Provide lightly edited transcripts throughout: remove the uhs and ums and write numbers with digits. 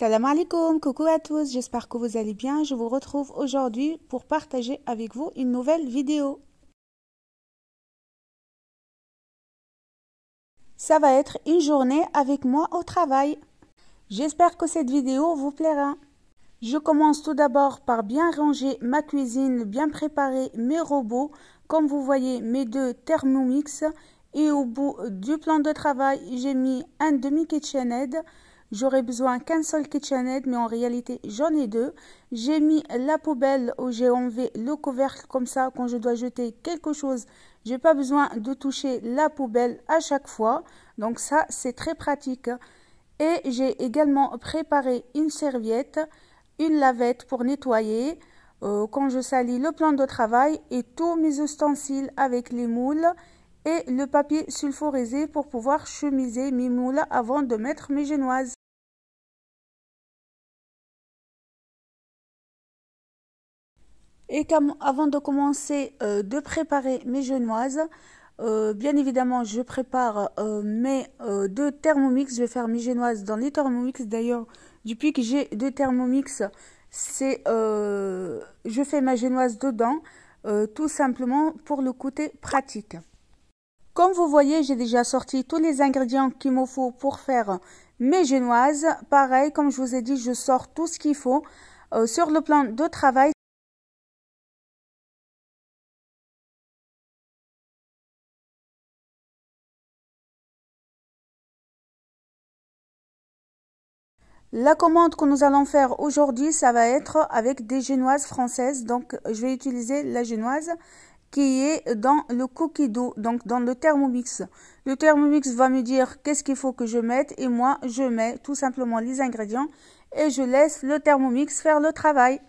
Salam alaikum, coucou à tous, j'espère que vous allez bien. Je vous retrouve aujourd'hui pour partager avec vous une nouvelle vidéo. Ça va être une journée avec moi au travail. J'espère que cette vidéo vous plaira. Je commence tout d'abord par bien ranger ma cuisine, bien préparer mes robots. Comme vous voyez, mes deux Thermomix et au bout du plan de travail, j'ai mis un demi KitchenAid. J'aurais besoin qu'un seul KitchenAid, mais en réalité, j'en ai deux. J'ai mis la poubelle où j'ai enlevé le couvercle, comme ça, quand je dois jeter quelque chose, j'ai pas besoin de toucher la poubelle à chaque fois. Donc ça, c'est très pratique. Et j'ai également préparé une serviette, une lavette pour nettoyer quand je salis le plan de travail et tous mes ustensiles avec les moules et le papier sulfurisé pour pouvoir chemiser mes moules avant de mettre mes génoises. Et avant de commencer de préparer mes génoises, bien évidemment, je prépare mes deux Thermomix. Je vais faire mes génoises dans les Thermomix. D'ailleurs, depuis que j'ai deux Thermomix, je fais ma génoise dedans, tout simplement pour le côté pratique. Comme vous voyez, j'ai déjà sorti tous les ingrédients qu'il me faut pour faire mes génoises. Pareil, comme je vous ai dit, je sors tout ce qu'il faut sur le plan de travail. La commande que nous allons faire aujourd'hui, ça va être avec des génoises françaises. Donc, je vais utiliser la génoise qui est dans le cookie dough, donc dans le Thermomix. Le Thermomix va me dire qu'est-ce qu'il faut que je mette et moi, je mets tout simplement les ingrédients et je laisse le Thermomix faire le travail.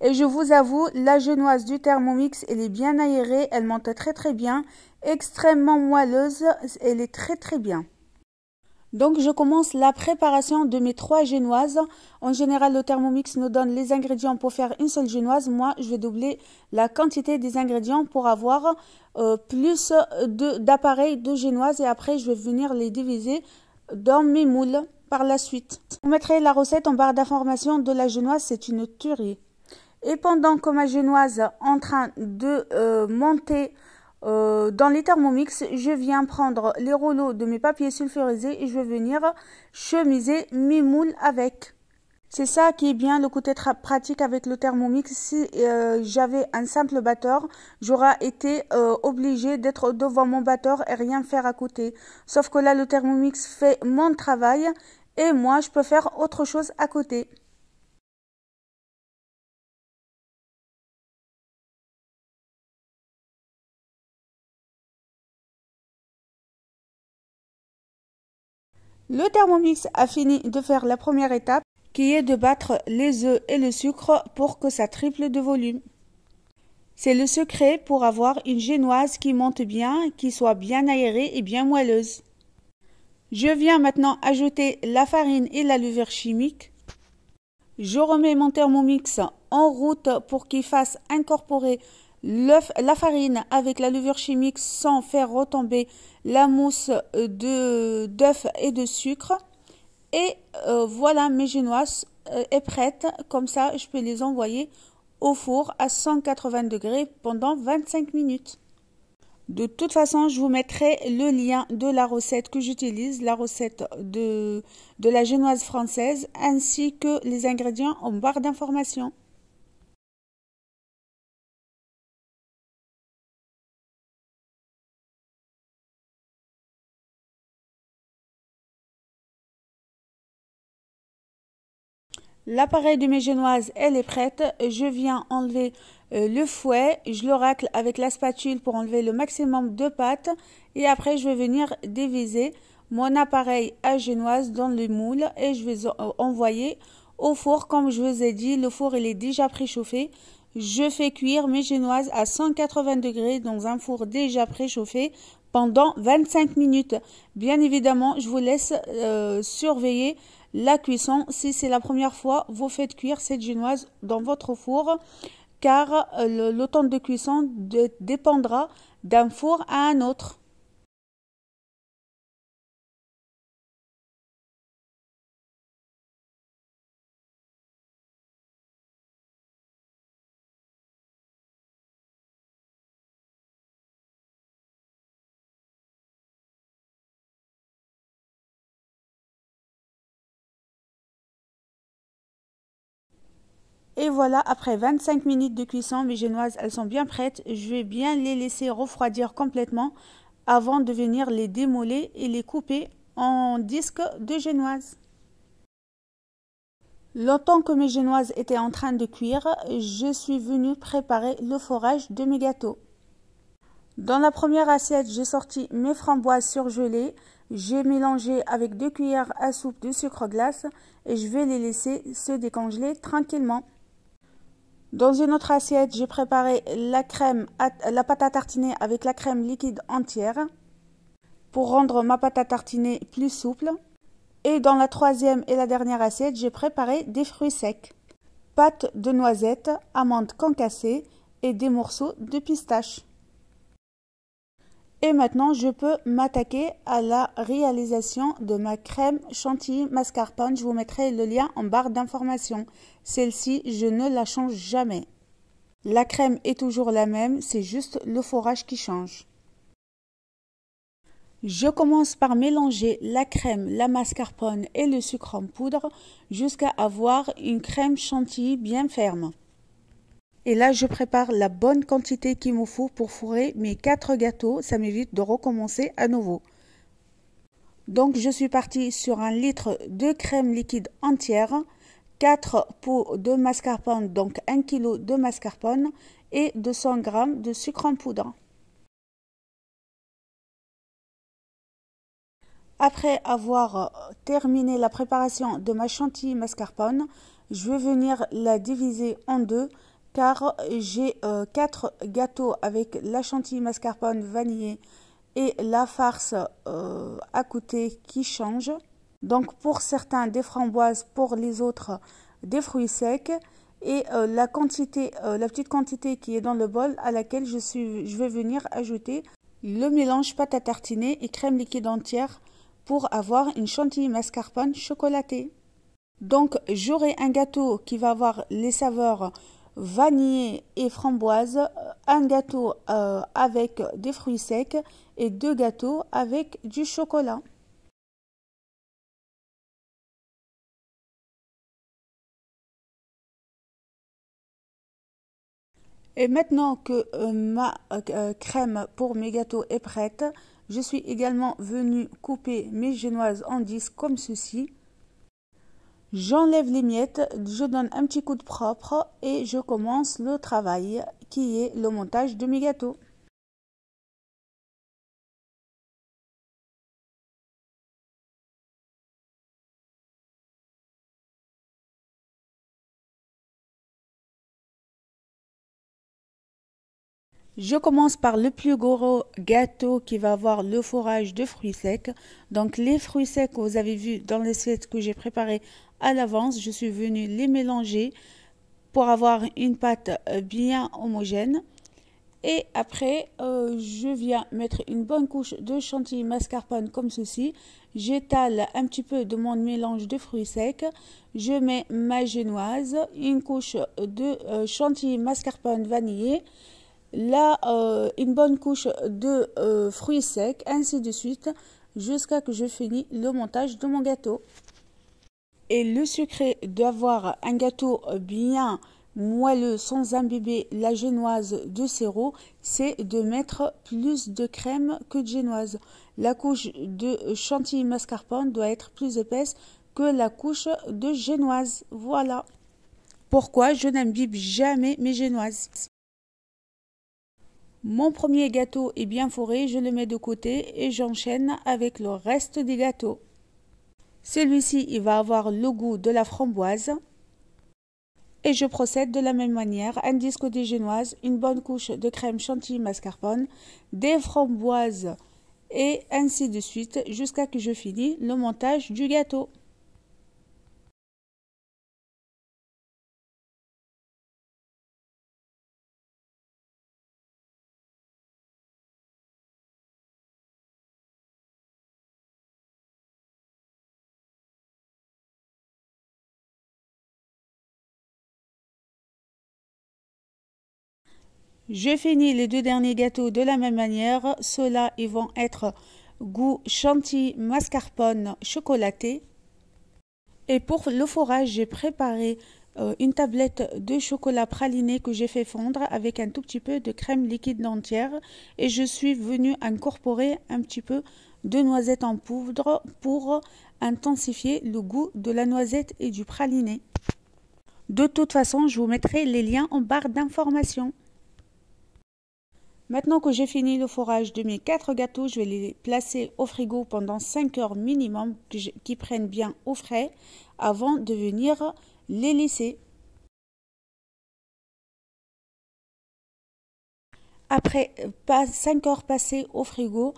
Et je vous avoue, la génoise du Thermomix, elle est bien aérée, elle monte très bien, extrêmement moelleuse, elle est très bien. Donc, je commence la préparation de mes 3 génoises. En général, le Thermomix nous donne les ingrédients pour faire une seule génoise. Moi, je vais doubler la quantité des ingrédients pour avoir plus d'appareils de génoises. Et après, je vais venir les diviser dans mes moules par la suite. Vous mettrez la recette en barre d'information de la génoise. C'est une tuerie. Et pendant que ma génoise est en train de monter dans les Thermomix, je viens prendre les rouleaux de mes papiers sulfurisés et je vais venir chemiser mes moules avec. C'est ça qui est bien, le côté pratique avec le Thermomix. Si j'avais un simple batteur, j'aurais été obligée d'être devant mon batteur et rien faire à côté. Sauf que là, le Thermomix fait mon travail et moi, je peux faire autre chose à côté. Le Thermomix a fini de faire la première étape qui est de battre les œufs et le sucre pour que ça triple de volume. C'est le secret pour avoir une génoise qui monte bien, qui soit bien aérée et bien moelleuse. Je viens maintenant ajouter la farine et la levure chimique. Je remets mon Thermomix en route pour qu'il fasse incorporer la farine avec la levure chimique sans faire retomber la mousse d'œuf et de sucre. Et voilà, mes génoises est prête. Comme ça, je peux les envoyer au four à 180 degrés pendant 25 minutes. De toute façon, je vous mettrai le lien de la recette que j'utilise, la recette de la génoise française, ainsi que les ingrédients en barre d'information. L'appareil de mes génoises, elle est prête. Je viens enlever le fouet. Je le racle avec la spatule pour enlever le maximum de pâte. Et après, je vais venir déviser mon appareil à génoise dans le moule. Et je vais envoyer au four. Comme je vous ai dit, le four il est déjà préchauffé. Je fais cuire mes génoises à 180 degrés dans un four déjà préchauffé pendant 25 minutes. Bien évidemment, je vous laisse surveiller la cuisson. Si c'est la première fois, vous faites cuire cette génoise dans votre four, car le temps de cuisson dépendra d'un four à un autre. Et voilà, après 25 minutes de cuisson, mes génoises, elles sont bien prêtes. Je vais bien les laisser refroidir complètement avant de venir les démoler et les couper en disques de génoises. Longtemps que mes génoises étaient en train de cuire, je suis venue préparer le forage de mes gâteaux. Dans la première assiette, j'ai sorti mes framboises surgelées. J'ai mélangé avec 2 cuillères à soupe de sucre glace et je vais les laisser se décongeler tranquillement. Dans une autre assiette, j'ai préparé la pâte à tartiner avec la crème liquide entière pour rendre ma pâte à tartiner plus souple. Et dans la troisième et la dernière assiette, j'ai préparé des fruits secs, pâte de noisettes, amandes concassées et des morceaux de pistache. Et maintenant, je peux m'attaquer à la réalisation de ma crème chantilly mascarpone. Je vous mettrai le lien en barre d'informations. Celle-ci, je ne la change jamais. La crème est toujours la même, c'est juste le forage qui change. Je commence par mélanger la crème, la mascarpone et le sucre en poudre jusqu'à avoir une crème chantilly bien ferme. Et là, je prépare la bonne quantité qu'il me faut pour fourrer mes 4 gâteaux. Ça m'évite de recommencer à nouveau. Donc, je suis partie sur 1 litre de crème liquide entière, 4 pots de mascarpone, donc 1 kg de mascarpone et 200 g de sucre en poudre. Après avoir terminé la préparation de ma chantilly mascarpone, je vais venir la diviser en deux car j'ai 4 gâteaux avec la chantilly mascarpone vanillée et la farce à côté qui change. Donc pour certains des framboises, pour les autres des fruits secs et la petite quantité qui est dans le bol à laquelle je vais venir ajouter le mélange pâte à tartiner et crème liquide entière pour avoir une chantilly mascarpone chocolatée. Donc j'aurai un gâteau qui va avoir les saveurs vanille et framboise, un gâteau avec des fruits secs et 2 gâteaux avec du chocolat. Et maintenant que ma crème pour mes gâteaux est prête, je suis également venue couper mes génoises en disques comme ceci. J'enlève les miettes, je donne un petit coup de propre et je commence le travail qui est le montage de mes gâteaux. Je commence par le plus gros gâteau qui va avoir le forage de fruits secs. Donc les fruits secs que vous avez vu dans l'assiette que j'ai préparée à l'avance, je suis venue les mélanger pour avoir une pâte bien homogène. Et après, je viens mettre une bonne couche de chantilly mascarpone comme ceci. J'étale un petit peu de mon mélange de fruits secs. Je mets ma génoise, une couche de chantilly mascarpone vanillé. Là, une bonne couche de fruits secs, ainsi de suite, jusqu'à que je finis le montage de mon gâteau. Et le secret d'avoir un gâteau bien moelleux sans imbiber la génoise de sirop, c'est de mettre plus de crème que de génoise. La couche de chantilly mascarpone doit être plus épaisse que la couche de génoise. Voilà pourquoi je n'imbibe jamais mes génoises. Mon premier gâteau est bien fourré, je le mets de côté et j'enchaîne avec le reste des gâteaux. Celui-ci, il va avoir le goût de la framboise. Et je procède de la même manière, un disque de génoise, une bonne couche de crème chantilly mascarpone, des framboises et ainsi de suite jusqu'à que je finis le montage du gâteau. Je finis les 2 derniers gâteaux de la même manière. Ceux-là, ils vont être goût chantilly mascarpone chocolaté. Et pour le forage, j'ai préparé une tablette de chocolat praliné que j'ai fait fondre avec un tout petit peu de crème liquide entière et je suis venue incorporer un petit peu de noisette en poudre pour intensifier le goût de la noisette et du praliné. De toute façon, je vous mettrai les liens en barre d'informations. Maintenant que j'ai fini le forage de mes 4 gâteaux, je vais les placer au frigo pendant 5 heures minimum, qui prennent bien au frais, avant de venir les lisser. Après 5 heures passées au frigo,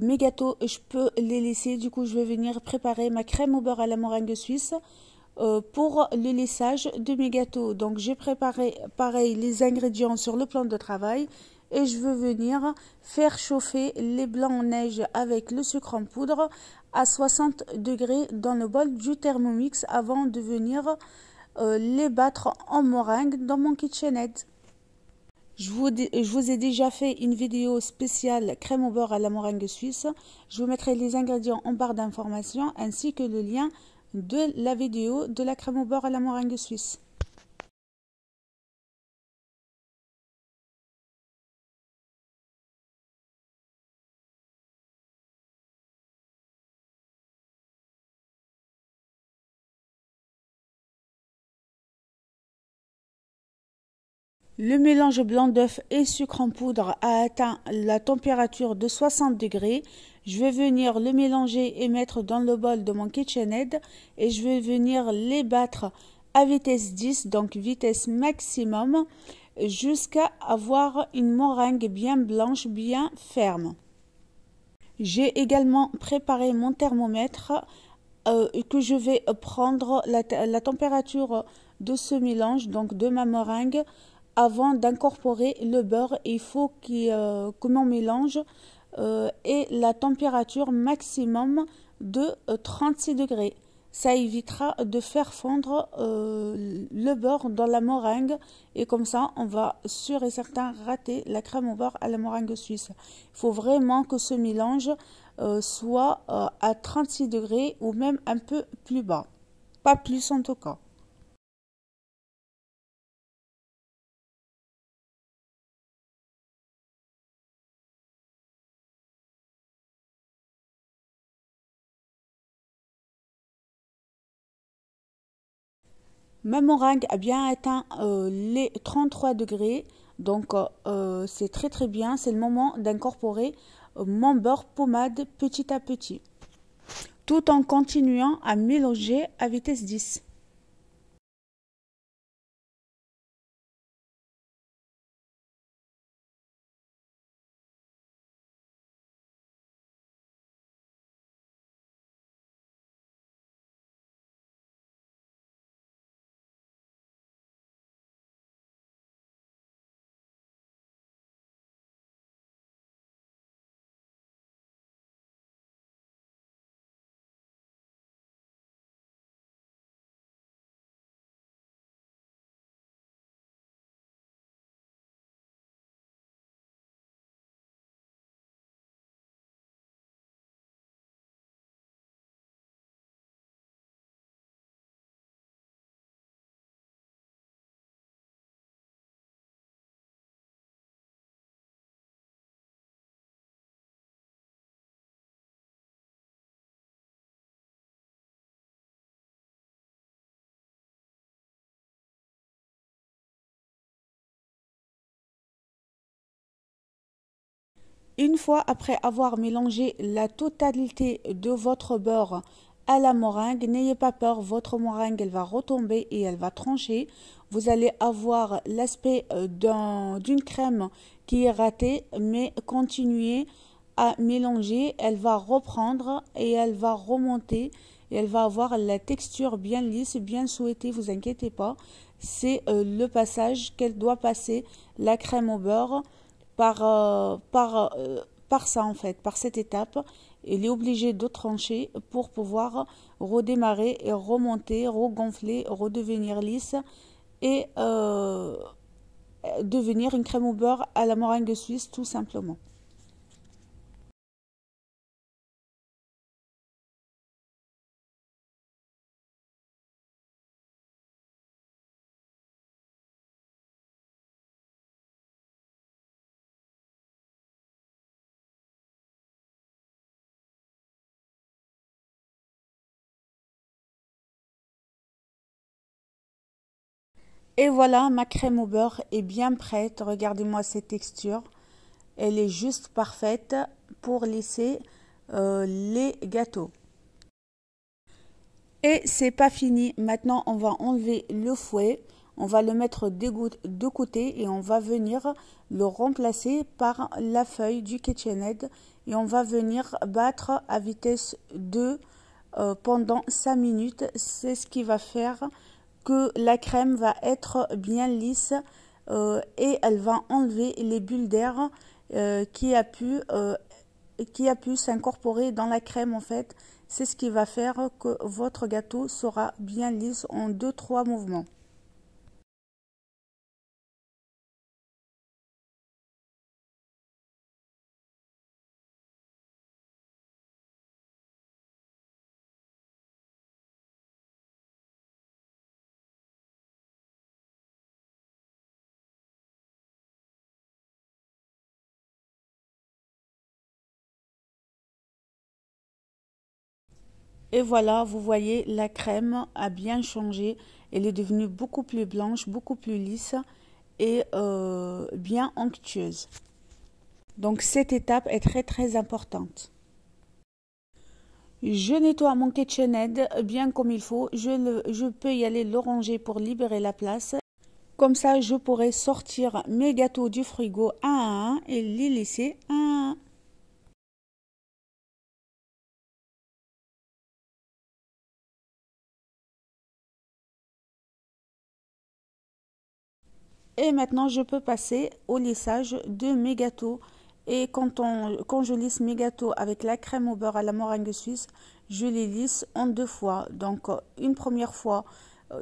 mes gâteaux, je peux les laisser. Du coup, je vais venir préparer ma crème au beurre à la meringue suisse pour le lissage de mes gâteaux. Donc, j'ai préparé pareil les ingrédients sur le plan de travail et je veux venir faire chauffer les blancs en neige avec le sucre en poudre à 60 degrés dans le bol du Thermomix avant de venir les battre en meringue dans mon KitchenAid. Je vous ai déjà fait une vidéo spéciale crème au beurre à la meringue suisse. Je vous mettrai les ingrédients en barre d'informations ainsi que le lien de la vidéo de la crème au beurre à la meringue suisse. Le mélange blanc d'œuf et sucre en poudre a atteint la température de 60 degrés. Je vais venir le mélanger et mettre dans le bol de mon KitchenAid et je vais venir les battre à vitesse 10, donc vitesse maximum, jusqu'à avoir une meringue bien blanche, bien ferme. J'ai également préparé mon thermomètre que je vais prendre la température de ce mélange, donc de ma meringue, avant d'incorporer le beurre. Il faut que mon mélange ait la température maximum de 36 degrés. Ça évitera de faire fondre le beurre dans la meringue et comme ça on va sûr et certain rater la crème au beurre à la meringue suisse. Il faut vraiment que ce mélange soit à 36 degrés ou même un peu plus bas, pas plus en tout cas. Ma meringue a bien atteint les 33 degrés, donc c'est très très bien. C'est le moment d'incorporer mon beurre pommade petit à petit, tout en continuant à mélanger à vitesse 10. Une fois après avoir mélangé la totalité de votre beurre à la meringue, n'ayez pas peur, votre meringue elle va retomber et elle va trancher. Vous allez avoir l'aspect d'une crème qui est ratée, mais continuez à mélanger, elle va reprendre et elle va remonter et elle va avoir la texture bien lisse, bien souhaitée, vous inquiétez pas. C'est le passage qu'elle doit passer, la crème au beurre par ça en fait, par cette étape. Il est obligé de trancher pour pouvoir redémarrer et remonter, regonfler, redevenir lisse et devenir une crème au beurre à la meringue suisse tout simplement. Et voilà, ma crème au beurre est bien prête. Regardez-moi cette texture. Elle est juste parfaite pour lisser les gâteaux. Et c'est pas fini. Maintenant, on va enlever le fouet. On va le mettre de côté et on va venir le remplacer par la feuille du KitchenAid. Et on va venir battre à vitesse 2 pendant 5 minutes. C'est ce qui va faire que la crème va être bien lisse et elle va enlever les bulles d'air qui a pu s'incorporer dans la crème en fait. C'est ce qui va faire que votre gâteau sera bien lisse en 2-3 mouvements. Et voilà, vous voyez, la crème a bien changé. Elle est devenue beaucoup plus blanche, beaucoup plus lisse et bien onctueuse. Donc cette étape est très importante. Je nettoie mon KitchenAid bien comme il faut. Je peux y aller le ranger pour libérer la place. Comme ça, je pourrai sortir mes gâteaux du frigo un à un et les laisser un à un. Et maintenant, je peux passer au lissage de mes gâteaux. Et quand je lisse mes gâteaux avec la crème au beurre à la meringue suisse, je les lisse en 2 fois. Donc, une première fois,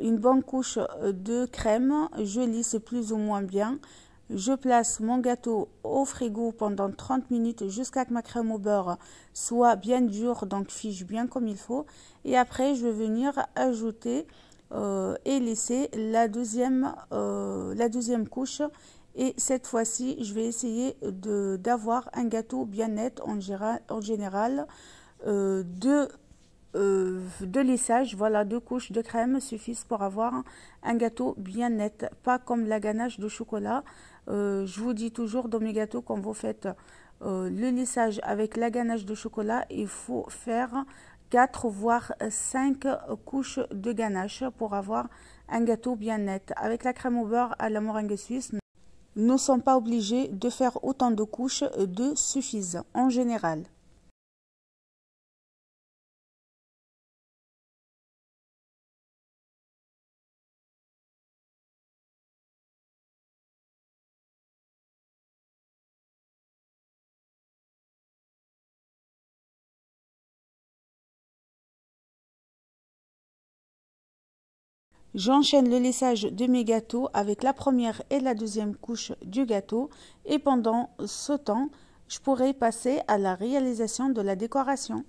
une bonne couche de crème, je lisse plus ou moins bien. Je place mon gâteau au frigo pendant 30 minutes jusqu'à ce que ma crème au beurre soit bien dure, donc fiche bien comme il faut. Et après, je vais venir ajouter et laisser la deuxième couche. Et cette fois-ci, je vais essayer d'avoir un gâteau bien net en général. De lissage, voilà, 2 couches de crème suffisent pour avoir un gâteau bien net, pas comme la ganache de chocolat. Je vous dis toujours dans mes gâteaux, quand vous faites le lissage avec la ganache de chocolat, il faut faire 4 voire 5 couches de ganache pour avoir un gâteau bien net. Avec la crème au beurre à la meringue suisse, nous ne sommes pas obligés de faire autant de couches, 2 suffisent en général. J'enchaîne le lissage de mes gâteaux avec la première et la deuxième couche du gâteau et pendant ce temps, je pourrai passer à la réalisation de la décoration.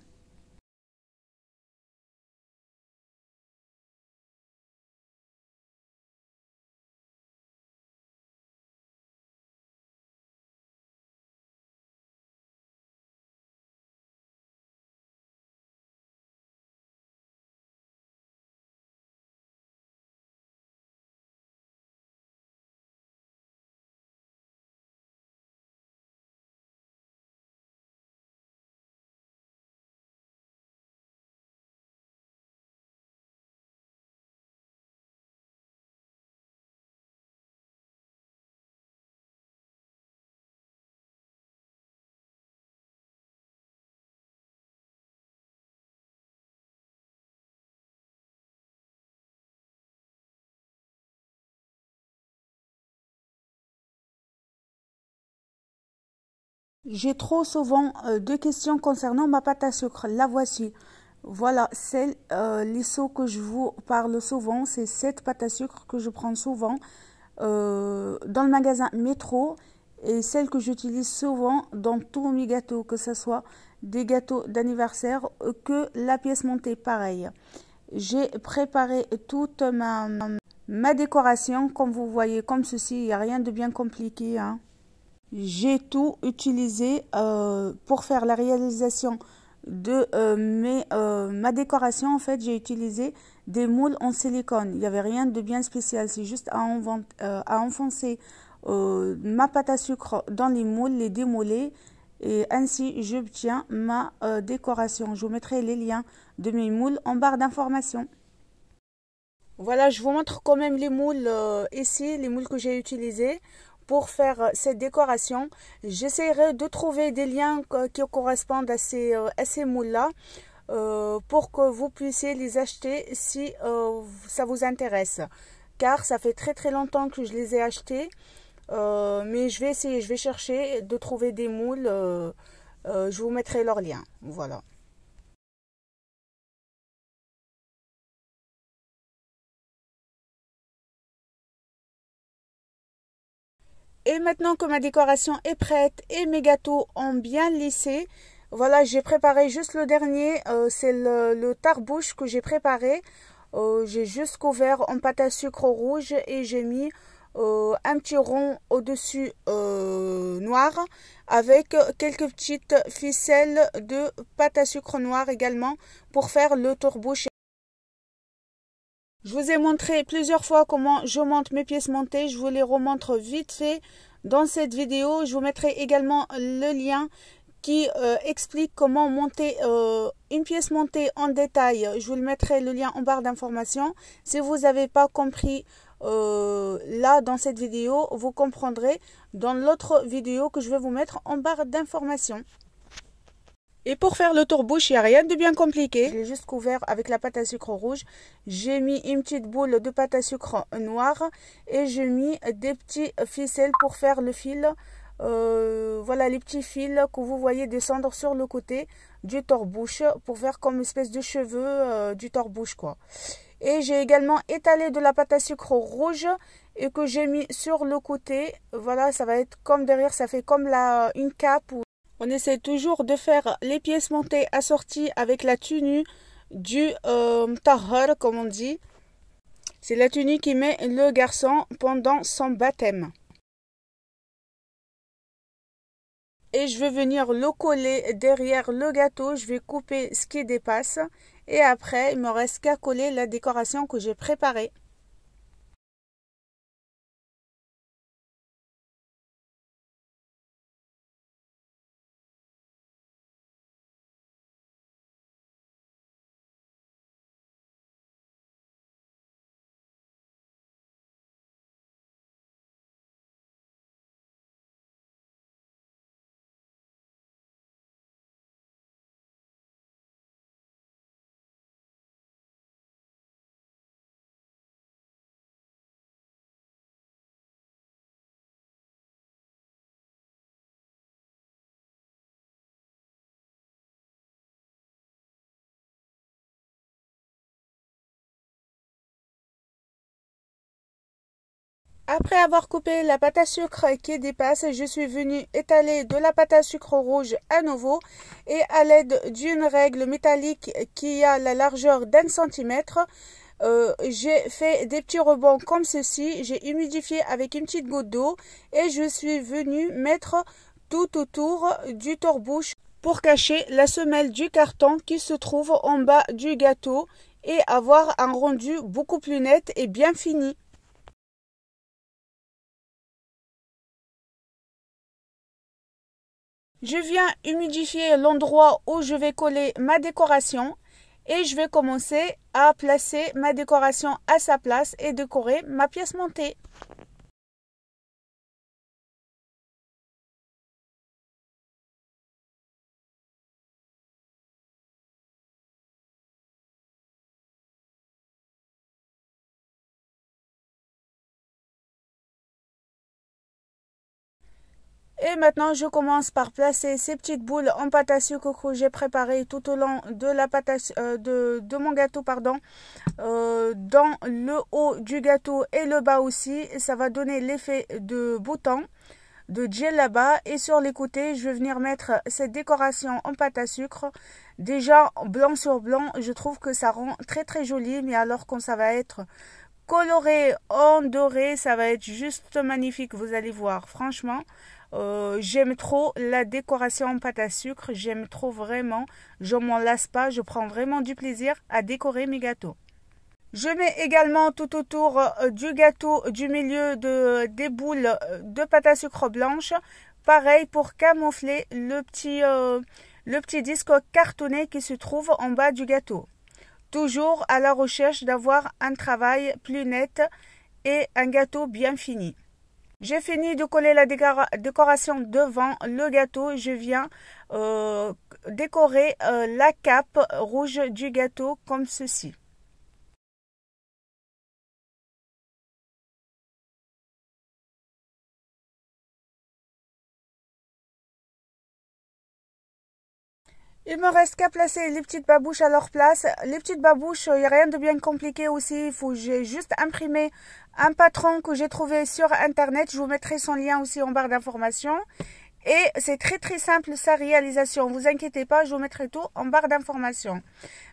J'ai trop souvent 2 questions concernant ma pâte à sucre. La voici. Voilà, c'est l'ISO que je vous parle souvent. C'est cette pâte à sucre que je prends souvent dans le magasin Métro et celle que j'utilise souvent dans tous mes gâteaux, que ce soit des gâteaux d'anniversaire que la pièce montée, pareil. J'ai préparé toute ma décoration, comme vous voyez, comme ceci. Il n'y a rien de bien compliqué, hein. J'ai tout utilisé pour faire la réalisation de ma décoration. En fait, j'ai utilisé des moules en silicone. Il n'y avait rien de bien spécial. C'est juste à enfoncer ma pâte à sucre dans les moules, les démouler. Et ainsi, j'obtiens ma décoration. Je vous mettrai les liens de mes moules en barre d'informations. Voilà, je vous montre quand même les moules ici, les moules que j'ai utilisés pour faire cette décoration. J'essaierai de trouver des liens qui correspondent à ces moules-là pour que vous puissiez les acheter si ça vous intéresse. Car ça fait très très longtemps que je les ai achetés. Mais je vais essayer, je vais chercher de trouver des moules. Je vous mettrai leurs liens. Voilà. Et maintenant que ma décoration est prête et mes gâteaux ont bien lissé, voilà, j'ai préparé juste le dernier. C'est le tarbouche que j'ai préparé. J'ai juste couvert en pâte à sucre rouge et j'ai mis un petit rond au-dessus noir avec quelques petites ficelles de pâte à sucre noir également pour faire le tarbouche. Je vous ai montré plusieurs fois comment je monte mes pièces montées. Je vous les remontre vite fait dans cette vidéo. Je vous mettrai également le lien qui explique comment monter une pièce montée en détail. Je vous le mettrai le lien en barre d'informations. Si vous n'avez pas compris là dans cette vidéo, vous comprendrez dans l'autre vidéo que je vais vous mettre en barre d'informations. Et pour faire le tourbouche, il n'y a rien de bien compliqué. Je l'ai juste couvert avec la pâte à sucre rouge. J'ai mis une petite boule de pâte à sucre noire et j'ai mis des petits ficelles pour faire le fil. Voilà les petits fils que vous voyez descendre sur le côté du tourbouche pour faire comme une espèce de cheveux du tourbouche quoi. Et j'ai également étalé de la pâte à sucre rouge et que j'ai mis sur le côté. Voilà, ça va être comme derrière, ça fait comme une cape. On essaie toujours de faire les pièces montées assorties avec la tenue du tahar, comme on dit. C'est la tenue qui met le garçon pendant son baptême. Et je vais venir le coller derrière le gâteau. Je vais couper ce qui dépasse. Et après, il me reste qu'à coller la décoration que j'ai préparée. Après avoir coupé la pâte à sucre qui dépasse, je suis venue étaler de la pâte à sucre rouge à nouveau et à l'aide d'une règle métallique qui a la largeur d'1 centimètre, j'ai fait des petits rebonds comme ceci. J'ai humidifié avec une petite goutte d'eau et je suis venue mettre tout autour du tourbouche pour cacher la semelle du carton qui se trouve en bas du gâteau et avoir un rendu beaucoup plus net et bien fini. Je viens humidifier l'endroit où je vais coller ma décoration et je vais commencer à placer ma décoration à sa place et décorer ma pièce montée. Et maintenant, je commence par placer ces petites boules en pâte à sucre que j'ai préparées tout au long de la pâte de mon gâteau, pardon, dans le haut du gâteau et le bas aussi. Ça va donner l'effet de bouton, de djellaba. Et sur les côtés, je vais venir mettre cette décoration en pâte à sucre. Déjà, blanc sur blanc, je trouve que ça rend très très joli. Mais alors quand ça va être coloré en doré, ça va être juste magnifique, vous allez voir, franchement. J'aime trop la décoration en pâte à sucre, j'aime trop vraiment, je m'en lasse pas, je prends vraiment du plaisir à décorer mes gâteaux. Je mets également tout autour du gâteau du milieu des boules de pâte à sucre blanche. Pareil pour camoufler le petit disque cartonné qui se trouve en bas du gâteau. Toujours à la recherche d'avoir un travail plus net et un gâteau bien fini. J'ai fini de coller la décoration devant le gâteau. Je viens décorer la cape rouge du gâteau comme ceci. Il me reste qu'à placer les petites babouches à leur place. Les petites babouches, il n'y a rien de bien compliqué aussi. J'ai juste imprimé un patron que j'ai trouvé sur internet. Je vous mettrai son lien aussi en barre d'informations. Et c'est très très simple sa réalisation. Vous inquiétez pas, je vous mettrai tout en barre d'informations.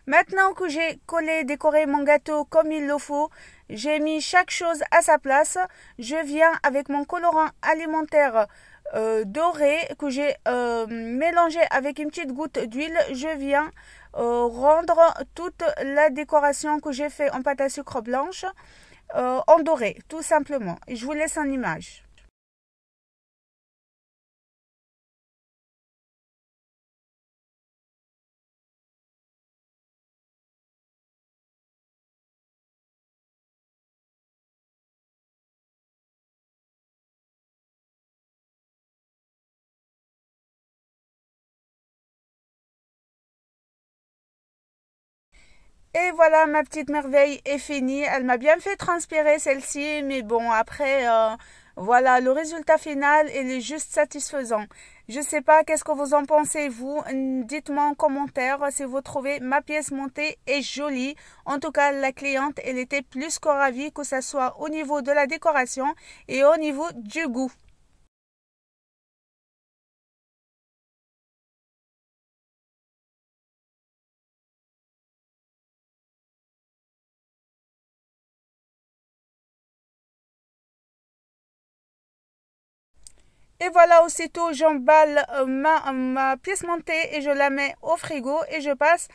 Maintenant que j'ai collé, décoré mon gâteau comme il le faut, j'ai mis chaque chose à sa place. Je viens avec mon colorant alimentaire doré que j'ai mélangé avec une petite goutte d'huile. Je viens rendre toute la décoration que j'ai fait en pâte à sucre blanche en doré, tout simplement. Et je vous laisse en image. Et voilà, ma petite merveille est finie. Elle m'a bien fait transpirer celle-ci, mais bon, après, voilà, le résultat final, il est juste satisfaisant. Je sais pas, qu'est-ce que vous en pensez, vous? Dites-moi en commentaire si vous trouvez ma pièce montée est jolie. En tout cas, la cliente, elle était plus que ravie, que ce soit au niveau de la décoration et au niveau du goût. Et voilà, aussitôt, j'emballe ma pièce montée et je la mets au frigo et je passe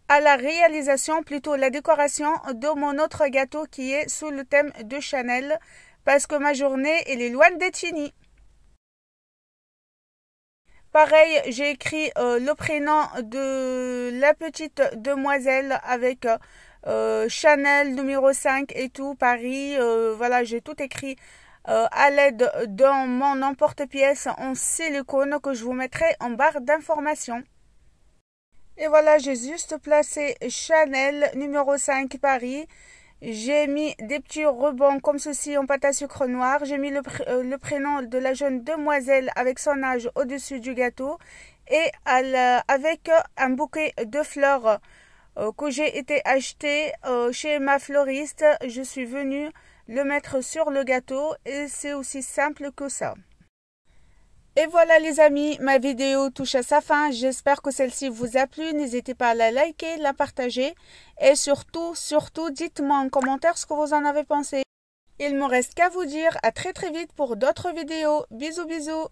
à la réalisation, plutôt la décoration de mon autre gâteau qui est sous le thème de Chanel parce que ma journée, elle est loin d'être finie. Pareil, j'ai écrit le prénom de la petite demoiselle avec Chanel numéro 5 et tout, Paris. Voilà, j'ai tout écrit à l'aide dans mon emporte-pièce en silicone que je vous mettrai en barre d'informations. Et voilà, j'ai juste placé Chanel numéro 5 Paris. J'ai mis des petits rebonds comme ceci en pâte à sucre noir. J'ai mis le prénom de la jeune demoiselle avec son âge au-dessus du gâteau. Et avec un bouquet de fleurs que j'ai été acheté chez ma fleuriste. Je suis venue le mettre sur le gâteau et c'est aussi simple que ça. Et voilà les amis, ma vidéo touche à sa fin. J'espère que celle-ci vous a plu. N'hésitez pas à la liker, la partager et surtout, dites-moi en commentaire ce que vous en avez pensé. Il me reste qu'à vous dire à très très vite pour d'autres vidéos. Bisous bisous.